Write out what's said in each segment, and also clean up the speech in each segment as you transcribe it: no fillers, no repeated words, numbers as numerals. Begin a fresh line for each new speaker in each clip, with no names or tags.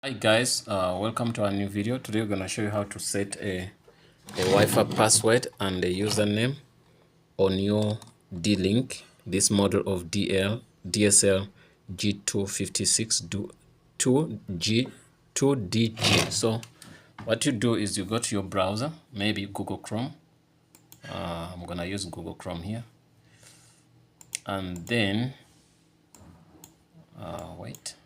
Hi guys, welcome to our new video. Today we're going to show you how to set a Wi-Fi password and a username on your D-Link, this model of DSL-G2562DG. So what you do is you go to your browser, maybe Google Chrome. I'm going to use Google Chrome here. And then, wait.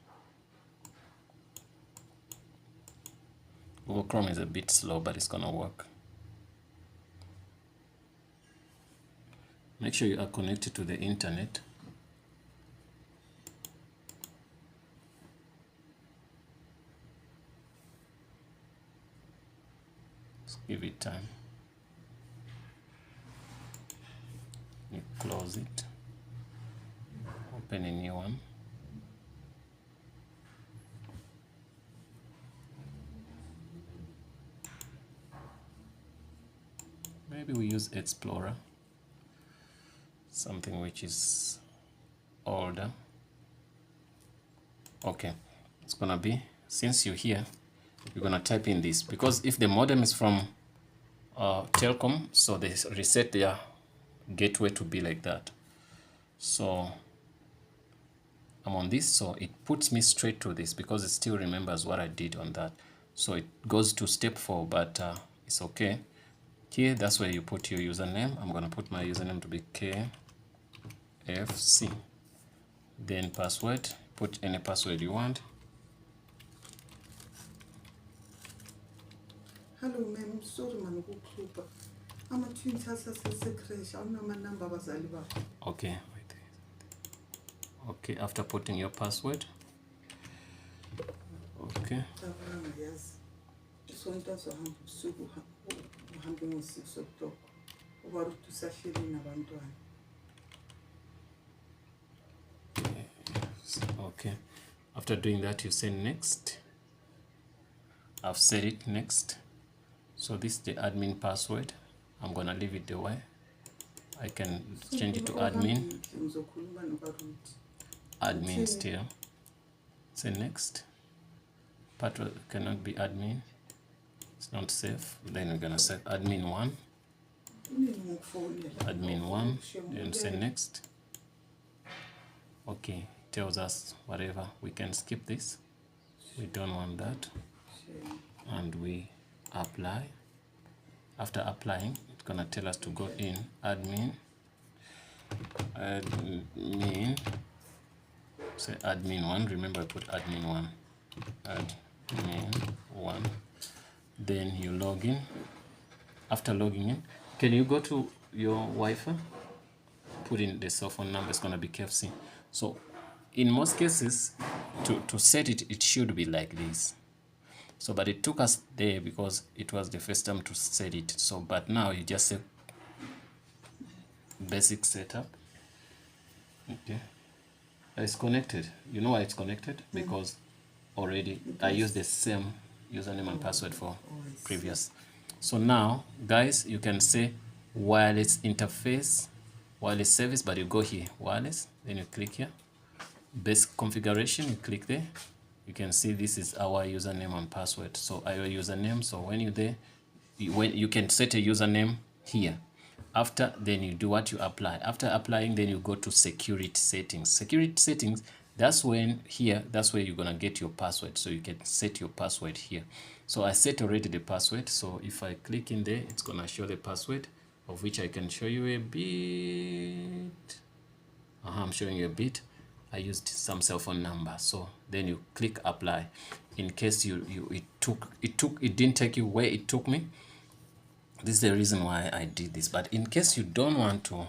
Google Chrome is a bit slow, but it's going to work. Make sure you are connected to the internet. Let's give it time. You close it. Open a new one. Maybe we use Explorer, something which is older. Okay, it's gonna be, since you're here, you're gonna type in this, because if the modem is from Telcom, so they reset their gateway to be like that. So I'm on this, so it puts me straight to this because it still remembers what I did on that. So it goes to step 4, but it's okay. Here, that's where you put your username. I'm going to put my username to be KFC. Then password, put any password you want.
Hello, ma'am. Sorry, man. I'm a twin crash. I know my number was Alibaba.
Okay, wait. Okay, after putting your password. Okay.
Yes. Just want us to have Sugu. Having 6 o'clock. What to Sashi in Abantuan.
Okay. After doing that, you say next. I've set it next. So this is the admin password. I'm gonna leave it the way. I can change it to admin. Admin still. Say next. Password cannot be admin. It's not safe. Then we're gonna say admin 1. Admin 1. Then say next. Okay, tells us whatever. We can skip this. We don't want that. And we apply. After applying, it's gonna tell us to go in admin. Admin. Say admin 1. Remember I put admin 1. Admin 1. Then you log in. After logging in, can you go to your Wi-Fi? Put in the cell phone number. It's gonna be KFC. So in most cases, to set it, it should be like this. So, but it took us there because it was the first time to set it. So, but now you just say basic setup. Okay, it's connected. You know why it's connected? Because already I used the same username and password for previous. So now, guys, you can say wireless interface, wireless service, but you go here, wireless, then you click here. Basic configuration, you click there. You can see this is our username and password. So our username, so when you're there, you can set a username here. After, then you do what you apply. After applying, then you go to security settings. Security settings, that's when here, that's where you're gonna get your password. So you can set your password here. So I set already the password. So if I click in there, it's gonna show the password, of which I can show you a bit. I'm showing you a bit. I used some cell phone number. So then you click apply. In case it didn't take you where it took me. This is the reason why I did this. But in case you don't want to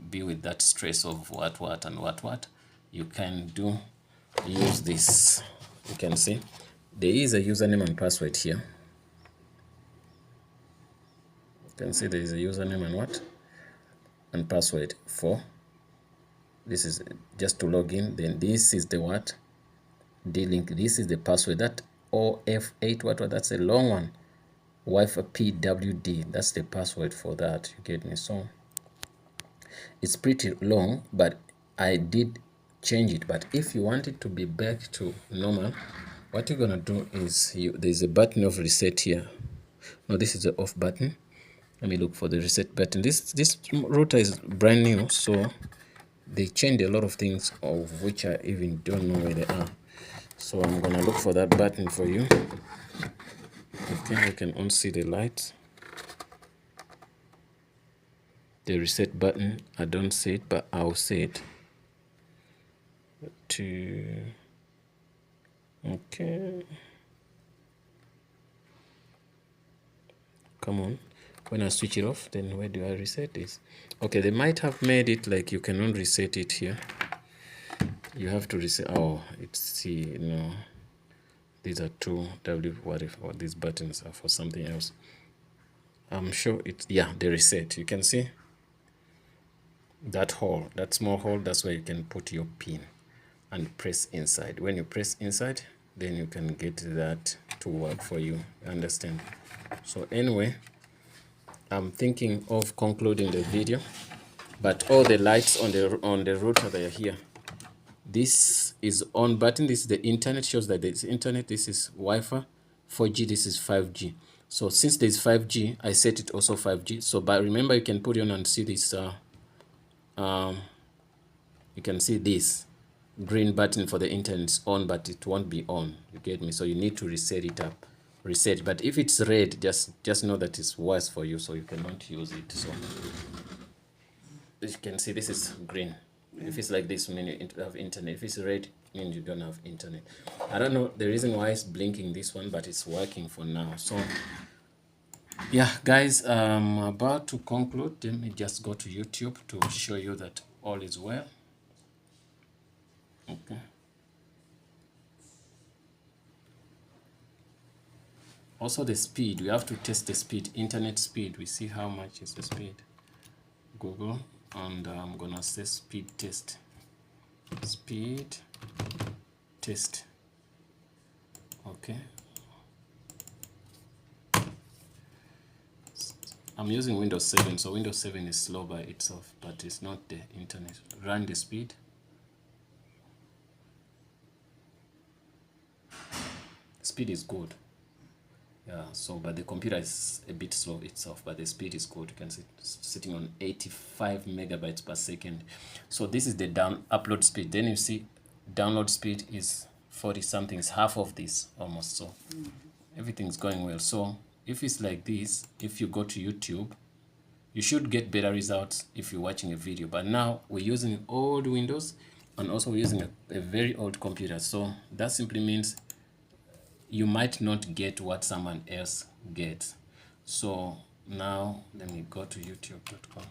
be with that stress of what and what, you can use this. You can see there is a username and password here. You can see there is a username and and password for. This is just to log in. Then this is the what? D-Link. This is the password. That OF8 that's a long one. Wi-Fi PWD. That's the password for that. You get me? So it's pretty long, but I did change it. But if you want it to be back to normal, what you're gonna do is there's a button of reset here. No, this is the off button. Let me look for the reset button. This router is brand new, so they changed a lot of things of which I even don't know where they are. So I'm gonna look for that button for you. Okay, I can unsee the lights. The reset button, I don't see it, but I'll see it. Okay. Come on. When I switch it off, then where do I reset this? Okay, they might have made it like you cannot reset it here. You have to reset. Oh, it's C. No, these are two whatever. These buttons are for something else. I'm sure it's, yeah, the reset. You can see that hole, that small hole. That's where you can put your pin and press inside. When you press inside, then you can get that to work for you. Understand? So anyway, I'm thinking of concluding the video, but all the lights on the router, they are here. This is on button. This is the internet, shows that there's internet. This is Wi-Fi, 4G. This is 5G. So since there's 5G, I set it also 5G. So but remember, you can put it on and see this. You can see this green button for the internet is on, but it won't be on. You get me? So you need to reset it up. Reset. But if it's red, just know that it's worse for you, so you cannot use it. So as you can see, this is green. If it's like this, mean you have internet. If it's red, means you don't have internet. I don't know the reason why it's blinking this one, but it's working for now. So yeah, guys, I'm about to conclude. Let me just go to YouTube to show you that all is well. Okay. Also the speed, we have to test the speed, internet speed. We see how much is the speed. Google, and I'm gonna say speed test. Speed test. Okay. I'm using Windows 7, so Windows 7 is slow by itself, but it's not the internet. Run the speed. Speed is good. Yeah, so but the computer is a bit slow itself, but the speed is good. You can see it's sitting on 85 megabytes per second. So this is the upload speed. Then you see download speed is 40 something. It's half of this almost. So everything's going well. So if it's like this, if you go to YouTube, you should get better results if you're watching a video. But now we're using old Windows, and also we're using a very old computer. So that simply means you might not get what someone else gets. So now let me go to youtube.com.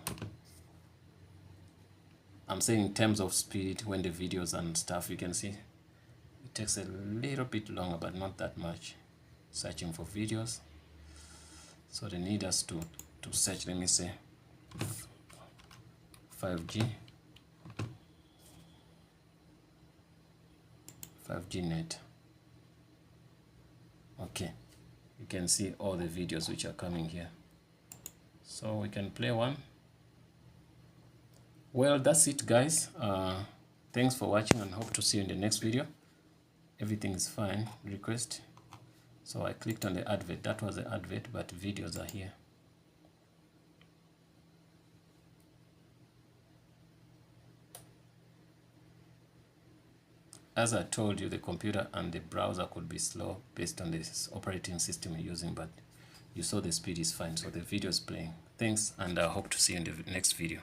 I'm saying in terms of speed, when the videos and stuff, you can see it takes a little bit longer, but not that much. Searching for videos. So they need us to search, let me say 5G net. Okay, you can see all the videos which are coming here. So we can play one. Well, that's it, guys. Thanks for watching, and hope to see you in the next video. Everything is fine. Request. So I clicked on the advert. That was the advert, but videos are here. As I told you, the computer and the browser could be slow based on this operating system you're using, but you saw the speed is fine, so the video is playing. Thanks, and I hope to see you in the next video.